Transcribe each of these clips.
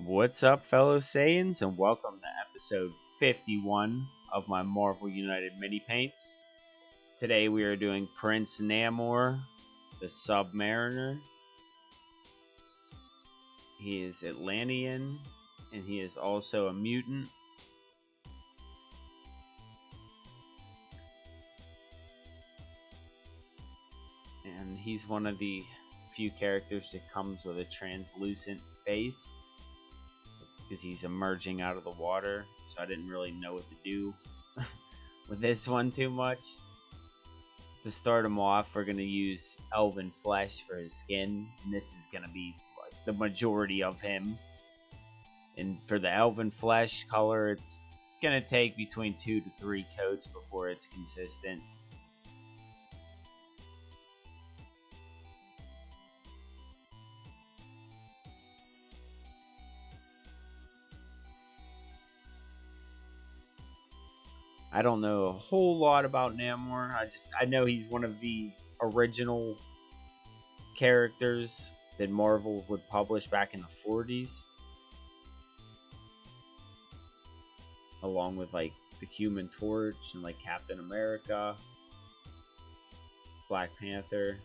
What's up, fellow Saiyans, and welcome to episode 51 of my Marvel United mini paints. Today we are doing Prince Namor, the Submariner. He is Atlantean, and he is also a mutant. And he's one of the few characters that comes with a translucent face, because he's emerging out of the water, so I didn't really know what to do with this one too much. To start him off, we're going to use elven flesh for his skin, and this is going to be like the majority of him. And for the elven flesh color, it's going to take between 2 to 3 coats before it's consistent. I don't know a whole lot about Namor. I know he's one of the original characters that Marvel would publish back in the 40s, along with like the Human Torch and like Captain America, Black Panther.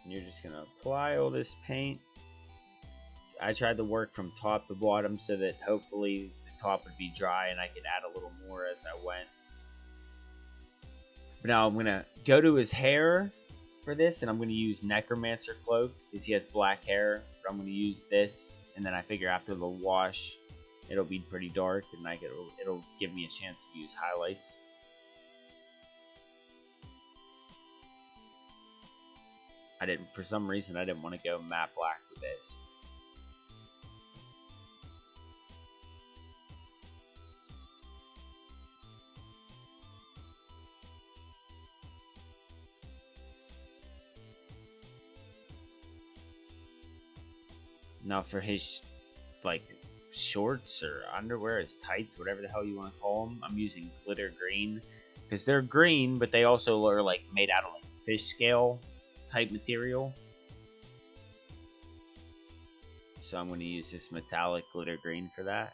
And you're just gonna apply all this paint. I tried to work from top to bottom so that hopefully the top would be dry and I could add a little more as I went. But now I'm gonna go to his hair for this, and I'm gonna use Necromancer Cloak because he has black hair. But I'm gonna use this, and then I figure after the wash, it'll be pretty dark, and it'll give me a chance to use highlights. For some reason, I didn't want to go matte black with this. Now for his like shorts or underwear, his tights, whatever the hell you want to call them, I'm using glitter green because they're green, but they also are like made out of like fish scale type material. So I'm going to use this metallic glitter green for that.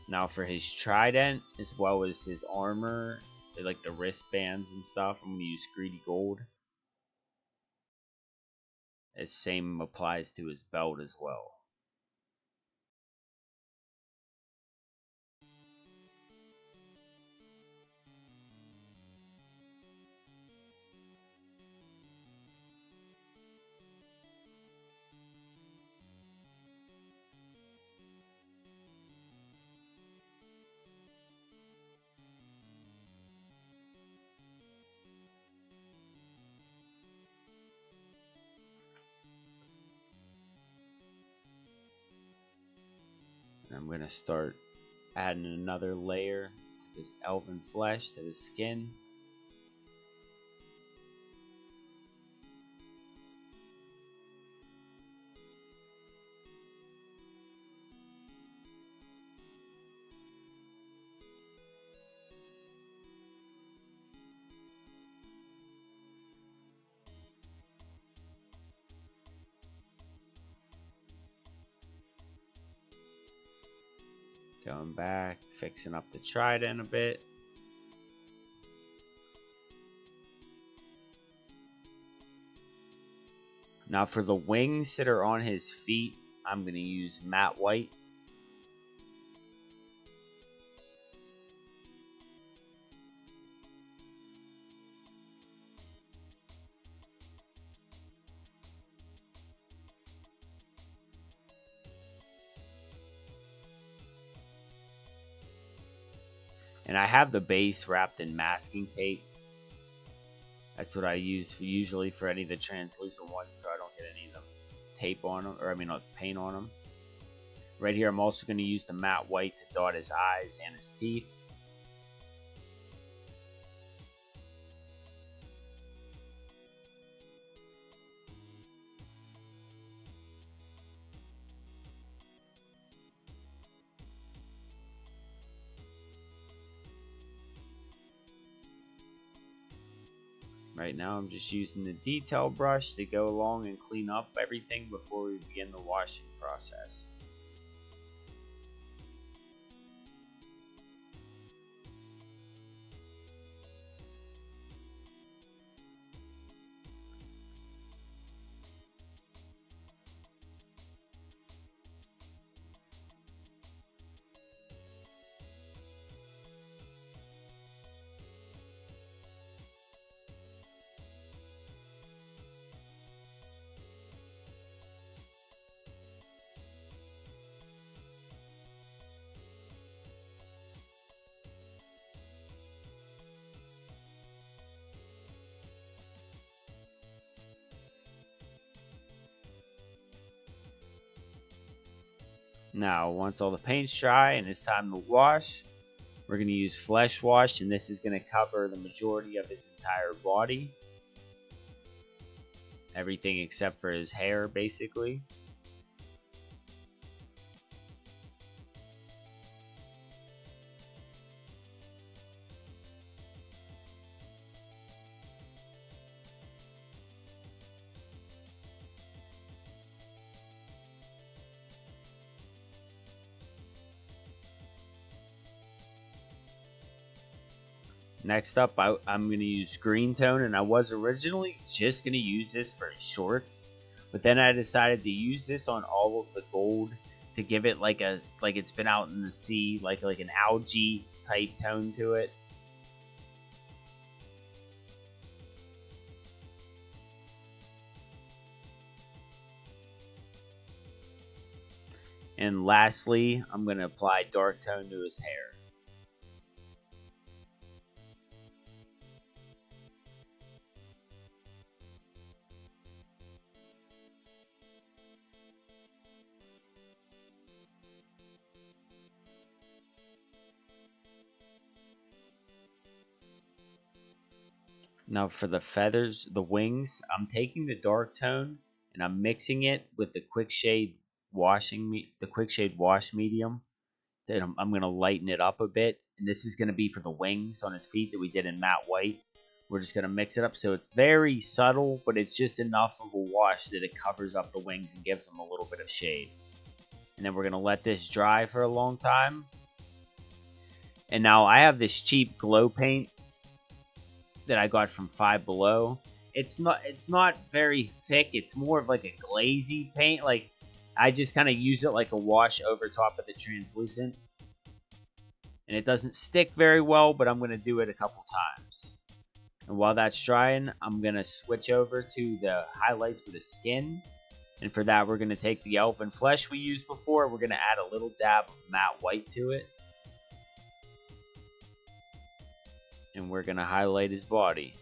Now for his trident, as well as his armor, like the wristbands and stuff, I'm going to use greedy gold. The same applies to his belt as well. And I'm going to start adding another layer to this elven flesh, to the skin. Going back, fixing up the trident a bit. Now for the wings that are on his feet, I'm going to use matte white. And I have the base wrapped in masking tape. That's what I use usually for any of the translucent ones, so I don't get any of the tape on them, or I mean, paint on them. Right here, I'm also going to use the matte white to dot his eyes and his teeth. Right now I'm just using the detail brush to go along and clean up everything before we begin the washing process. Now, once all the paint's dry and it's time to wash, we're going to use Flesh Wash, and this is going to cover the majority of his entire body. Everything except for his hair, basically. Next up, I'm going to use green tone, and I was originally just going to use this for his shorts, but then I decided to use this on all of the gold to give it like it's been out in the sea, like an algae type tone to it. And lastly, I'm going to apply dark tone to his hair. Now for the feathers, the wings, I'm taking the dark tone and I'm mixing it with the quick shade wash medium. Then I'm gonna lighten it up a bit, and this is gonna be for the wings on his feet that we did in matte white. We're just gonna mix it up so it's very subtle, but it's just enough of a wash that it covers up the wings and gives them a little bit of shade. And then we're gonna let this dry for a long time. And now I have this cheap glow paint that I got from Five Below. It's not very thick. It's more of like a glazy paint. Like I just kind of use it like a wash over top of the translucent. And it doesn't stick very well, but I'm going to do it a couple times. And while that's drying, I'm going to switch over to the highlights for the skin. And for that, we're going to take the elfin flesh we used before. We're going to add a little dab of matte white to it. And we're going to highlight his body.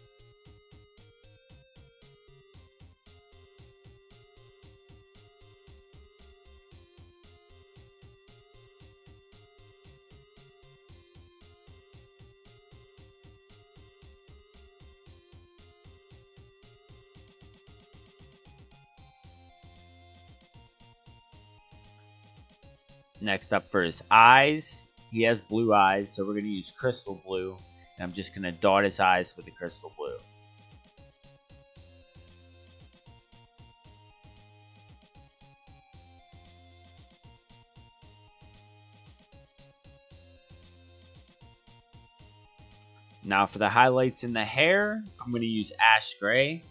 Next up for his eyes, he has blue eyes, so we're going to use crystal blue. And I'm just going to dot his eyes with the crystal blue. Now for the highlights in the hair, I'm going to use ash gray.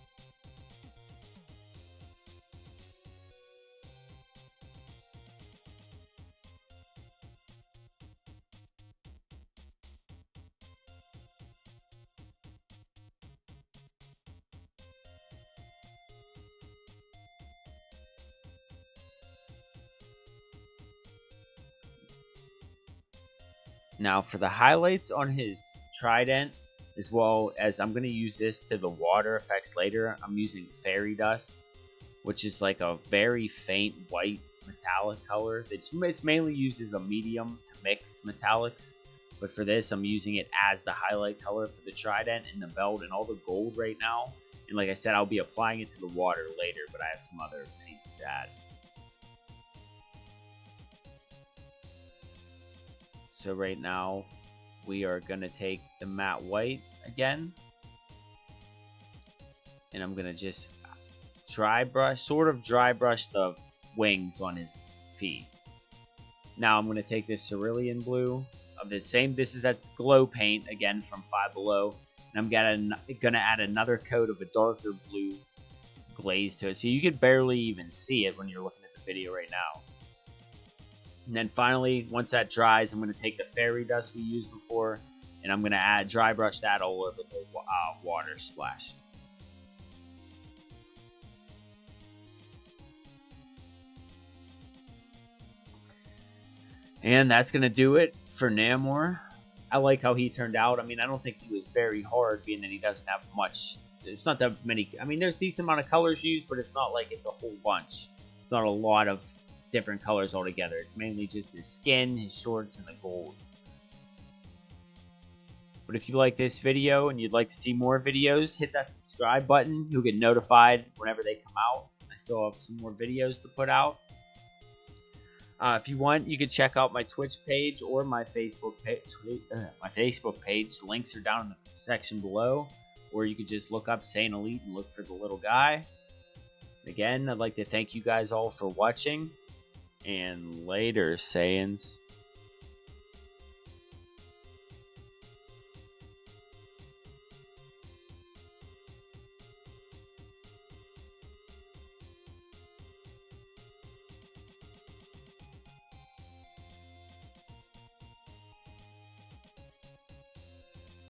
Now for the highlights on his trident, as well as I'm going to use this to the water effects later, I'm using fairy dust, which is like a very faint white metallic color. It's mainly used as a medium to mix metallics, but for this I'm using it as the highlight color for the trident and the belt and all the gold right now. And like I said, I'll be applying it to the water later, but I have some other paint to add. So right now we are going to take the matte white again, And I'm going to just sort of dry brush the wings on his feet. Now I'm going to take this cerulean blue of the same, this is that glow paint again from Five Below, and I'm going to add another coat of a darker blue glaze to it, so you could barely even see it when you're looking at the video right now. And then finally, once that dries, I'm going to take the fairy dust we used before, and I'm going to dry brush that all over the water splashes. And that's going to do it for Namor. I like how he turned out. I mean, I don't think he was very hard, being that he doesn't have much. It's not that many. I mean, there's a decent amount of colors used, but it's not like it's a whole bunch. It's not a lot of different colors altogether. It's mainly just his skin, his shorts, and the gold. But if you like this video and you'd like to see more videos, hit that subscribe button. You'll get notified whenever they come out. I still have some more videos to put out. If you want, you can check out my Twitch page or my Facebook page. The links are down in the section below. Or you could just look up Saiyan Elite and look for the little guy. Again, I'd like to thank you guys all for watching. And later, Saiyans.